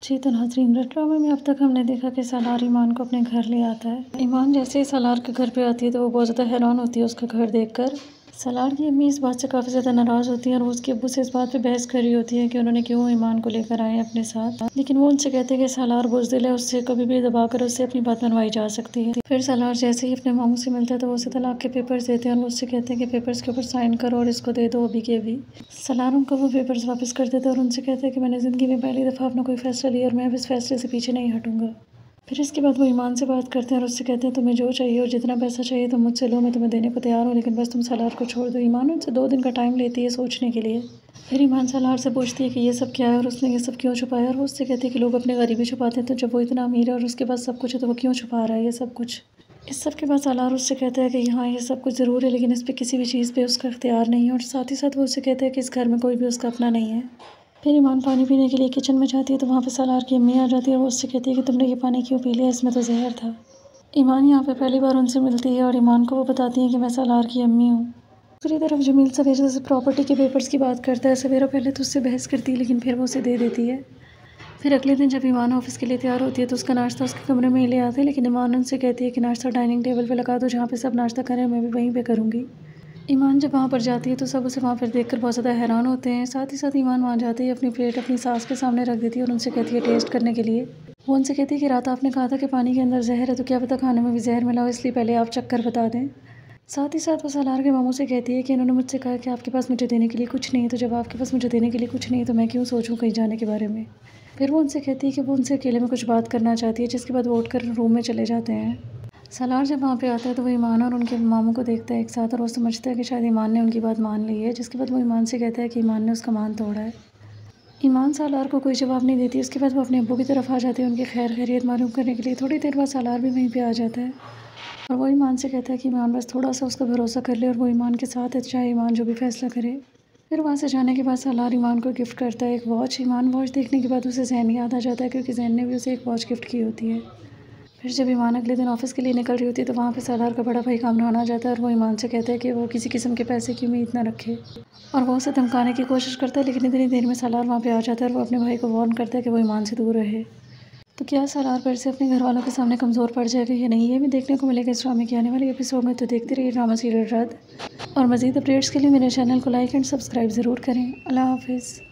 जी तो नाज़रीन, ड्रामे में अब तक हमने देखा कि सालार ईमान को अपने घर ले आता है। ईमान जैसे ही सालार के घर पे आती है तो वो बहुत ज़्यादा हैरान होती है उसका घर देखकर। सालार की अम्मी इस बात से काफ़ी ज़्यादा नाराज़ होती है और वो उसके अब्बू से इस बात पे बहस कर रही होती है कि उन्होंने क्यों ईमान को लेकर आए अपने साथ। लेकिन वो उनसे कहते हैं कि सालार बुज़दिल है, उससे कभी भी दबाकर उससे अपनी बात मनवाई जा सकती है। फिर सालार जैसे ही अपने मामू से मिलता है तो वो उसे तलाक के पेपर्स देते हैं और वो उससे कहते हैं कि पेपर्स के ऊपर साइन करो और इसको दे दो अभी के अभी। सालार उनको वो पेपर्स वापस कर देता है और उनसे कहता है कि मैंने ज़िंदगी में पहली दफ़ा अपना कोई फ़ैसला लिया और मैं अब इस फ़ैसले से पीछे नहीं हटूँगा। फिर इसके बाद वो ईमान से बात करते हैं और उससे कहते हैं तुम्हें जो चाहिए और जितना पैसा चाहिए तुम मुझसे लो, मैं तुम्हें देने को तैयार हूँ, लेकिन बस तुम सालार को छोड़ दो। ईमान उनसे 2 दिन का टाइम लेती है सोचने के लिए। फिर ईमान सालार से पूछती है कि ये सब क्या है और उसने ये सब क्यों छुपाया, और वो उससे कहती है कि लोग अपनी गरीबी छुपाते हैं, तो जब वो इतना अमीर है और उसके पास सब कुछ है तो वो क्यों छुपा रहा है ये सब कुछ। इस सब के बाद सालार उससे कहता है कि हाँ ये सब कुछ ज़रूर है, लेकिन इस पे किसी भी चीज़ पे उसका इख्तियार नहीं है, और साथ ही साथ वो उससे कहता है कि इस घर में कोई भी उसका अपना नहीं है। फिर ईमान पानी पीने के लिए किचन में जाती है तो वहाँ पे सालार की अम्मी आ जाती है और वो उससे कहती है कि तुमने ये पानी क्यों पी लिया, इसमें तो जहर था। ईमान यहाँ पे पहली बार उनसे मिलती है और ईमान को वो बताती हैं कि मैं सालार की अम्मी हूँ। दूसरी तरफ जमील सवेरा से प्रॉपर्टी के पेपर्स की बात करता है। सवेरा पहले तो उससे बहस करती है लेकिन फिर वो उसे दे देती है। फिर अगले दिन जब ईमान ऑफिस के लिए तैयार होती है तो उसका नाश्ता उसके कमरे में ही ले आते हैं, लेकिन ईमान उनसे कहती है कि नाश्ता डाइनिंग टेबल पे लगा दो, जहाँ पे सब नाश्ता करें, मैं भी वहीं पे करूँगी। ईमान जब वहाँ पर जाती है तो सब उसे वहाँ पर देखकर बहुत ज़्यादा हैरान होते हैं। साथ ही साथ ईमान वहाँ जाते ही अपनी प्लेट अपनी सास के सामने रख देती है और उनसे कहती है टेस्ट करने के लिए। वो उनसे कहती है कि रात आपने कहा था कि पानी के अंदर जहर है, तो क्या पता खाने में भी जहर मिला हो, इसलिए पहले आप चख कर बता दें। साथ ही साथ वो सालार के मामू से कहती है कि इन्होंने मुझसे कहा कि आपके पास मुझे देने के लिए कुछ नहीं है, तो जब आपके पास मुझे देने के लिए कुछ नहीं है तो मैं क्यों सोचूं कहीं जाने के बारे में। फिर वो उनसे कहती है कि वो उनसे अकेले में कुछ बात करना चाहती है, जिसके बाद वो उठकर रूम में चले जाते हैं। सालार जब वहाँ पे आता है तो वो ईमान और उनके मामू को देखता है एक साथ, और वो समझता है कि शायद ईमान ने उनकी बात मान ली है, जिसके बाद वो ईमान से कहता है कि ईमान ने उसका मान तोड़ा है। ईमान सालार को कोई जवाब नहीं देती। उसके बाद वो अपने अब्बू की तरफ आ जाती है उनकी खैर खैरियत मालूम करने के लिए। थोड़ी देर बाद सालार भी वहीं पे आ जाता है और वो ईमान से कहता है कि ईमान बस थोड़ा सा उसका भरोसा कर ले और वो ईमान के साथ है, चाहे ईमान जो भी फैसला करे। फिर वहाँ से जाने के बाद सालार ईमान को गिफ्ट करता है एक वॉच। ईमान वॉच देखने के बाद उसे ज़ैन याद आ जाता है, क्योंकि ज़ैन ने भी उसे एक वॉच गिफ्ट की होती है। फिर जब ईमान अगले दिन ऑफिस के लिए निकल रही होती है तो वहाँ पे सालार का बड़ा भाई कामरान आ जाता है और वो ईमान से कहता है कि वो किसी किस्म के पैसे की उम्मीद ना रखे, और वो उसे धमकाने की कोशिश करता है, लेकिन इतनी देर में सालार वहाँ पे आ जाता है और वो अपने भाई को वार्न करता है कि वो ईमान से दूर रहे। तो क्या सालार फिर से अपने घर वालों के सामने कमज़ोर पड़ जाएगा या नहीं, ये भी देखने को मिलेगा इस ड्रामे के आने वाले एपिसोड में। तो देखते रहिए ड्रामा सीरियल रद्द, और मज़ीद अपडेट्स के लिए मेरे चैनल को लाइक एंड सब्सक्राइब ज़रूर करें। अल्लाह हाफिज़।